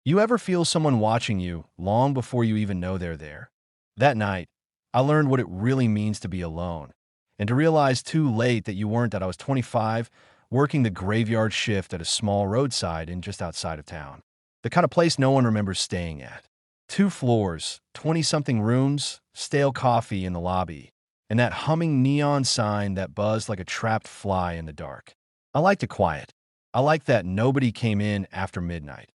You ever feel someone watching you long before you even know they're there? That night, I learned what it really means to be alone, and to realize too late that you weren't that I was 25, working the graveyard shift at a small roadside inn just outside of town. The kind of place no one remembers staying at. 2 floors, 20-something rooms, stale coffee in the lobby, and that humming neon sign that buzzed like a trapped fly in the dark. I liked it quiet. I liked that nobody came in after midnight.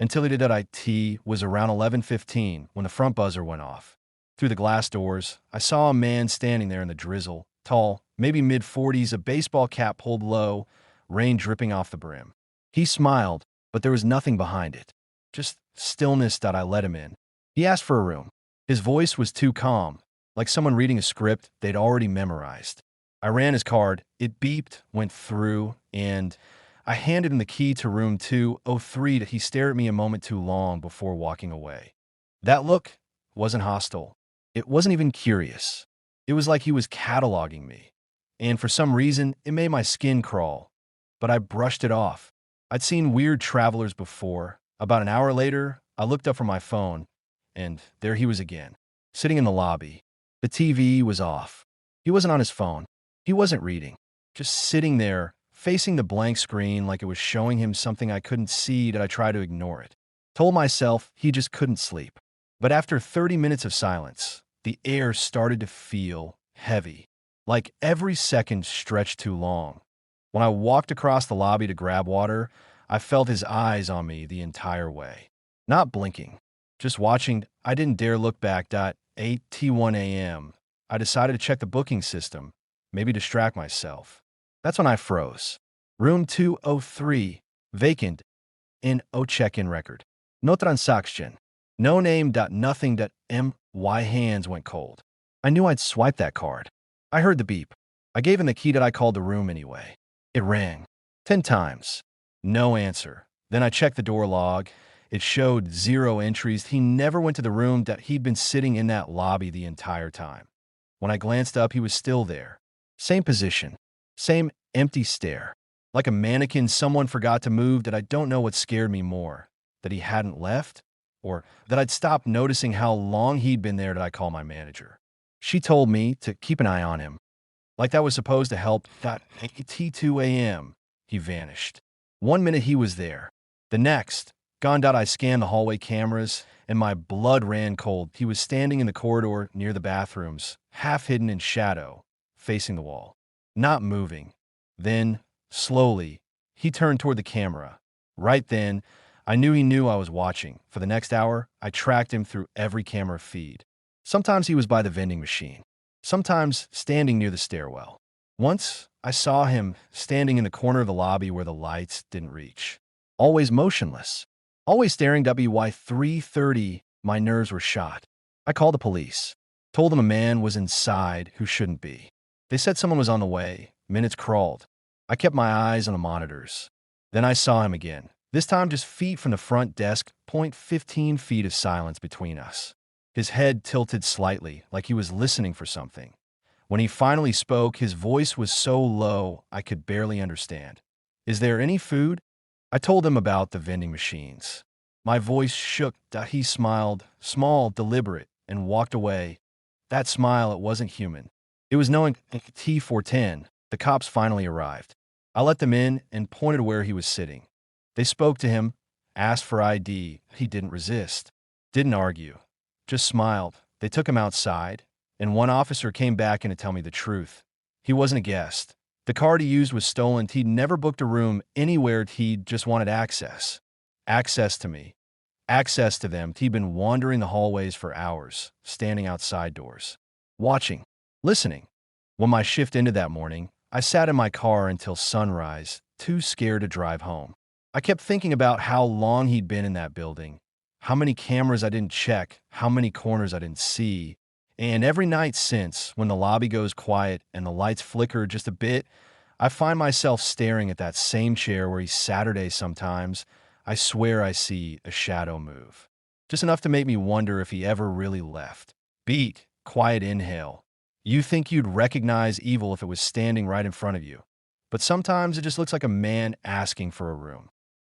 Until he did that IT was around 11:15 when the front buzzer went off. Through the glass doors, I saw a man standing there in the drizzle, tall, maybe mid-40s, a baseball cap pulled low, rain dripping off the brim. He smiled, but there was nothing behind it. Just stillness that I let him in. He asked for a room. His voice was too calm, like someone reading a script they'd already memorized. I ran his card, it beeped, went through, and I handed him the key to room 203. He stared at me a moment too long before walking away. That look wasn't hostile. It wasn't even curious. It was like he was cataloging me. And for some reason, it made my skin crawl. But I brushed it off. I'd seen weird travelers before. About an hour later, I looked up from my phone, and there he was again, sitting in the lobby. The TV was off. He wasn't on his phone. He wasn't reading. Just sitting there, facing the blank screen like it was showing him something I couldn't see. Did I try to ignore it? Told myself he just couldn't sleep. But after 30 minutes of silence, the air started to feel heavy, like every second stretched too long. When I walked across the lobby to grab water, I felt his eyes on me the entire way. Not blinking, just watching. I didn't dare look back. 8:01 a.m. I decided to check the booking system, maybe distract myself. That's when I froze. Room 203, vacant, in O check-in record. No transaction. No name. Nothing. My hands went cold. I knew I'd swiped that card. I heard the beep. I gave him the key. I called the room anyway. It rang. 10 times. No answer. Then I checked the door log. It showed 0 entries. He never went to the room. He'd been sitting in that lobby the entire time. When I glanced up, he was still there. Same position. Same empty stare. Like a mannequin someone forgot to move. I don't know what scared me more. That he hadn't left? Or that I'd stopped noticing how long he'd been there. Did I call my manager? She told me to keep an eye on him. Like that was supposed to help. T2 a.m. He vanished. 1 minute he was there. The next, gone. I scanned the hallway cameras, and my blood ran cold. He was standing in the corridor near the bathrooms, half hidden in shadow, facing the wall. Not moving. Then, slowly, he turned toward the camera. Right then, I knew he knew I was watching. For the next hour, I tracked him through every camera feed. Sometimes he was by the vending machine. Sometimes standing near the stairwell. Once, I saw him standing in the corner of the lobby where the lights didn't reach. Always motionless. Always staring. WY 3:30, my nerves were shot. I called the police. Told them a man was inside who shouldn't be. They said someone was on the way. Minutes crawled. I kept my eyes on the monitors. Then I saw him again. This time just feet from the front desk. 15 feet of silence between us. His head tilted slightly, like he was listening for something. When he finally spoke, his voice was so low I could barely understand. Is there any food? I told him about the vending machines. My voice shook. He smiled, small, deliberate, and walked away. That smile, it wasn't human. It was knowing. T410. The cops finally arrived. I let them in and pointed where he was sitting. They spoke to him, asked for ID. He didn't resist, didn't argue, just smiled. They took him outside, and one officer came back in to tell me the truth. He wasn't a guest. The card he used was stolen. He'd never booked a room anywhere. He just wanted access. Access to me. Access to them. He'd been wandering the hallways for hours, standing outside doors, watching, listening. When my shift ended that morning, I sat in my car until sunrise, too scared to drive home. I kept thinking about how long he'd been in that building, how many cameras I didn't check, how many corners I didn't see. And every night since, when the lobby goes quiet and the lights flicker just a bit, I find myself staring at that same chair where he's Saturday sometimes. I swear I see a shadow move. Just enough to make me wonder if he ever really left. Beat, quiet inhale. You think you'd recognize evil if it was standing right in front of you. But sometimes it just looks like a man asking for a room.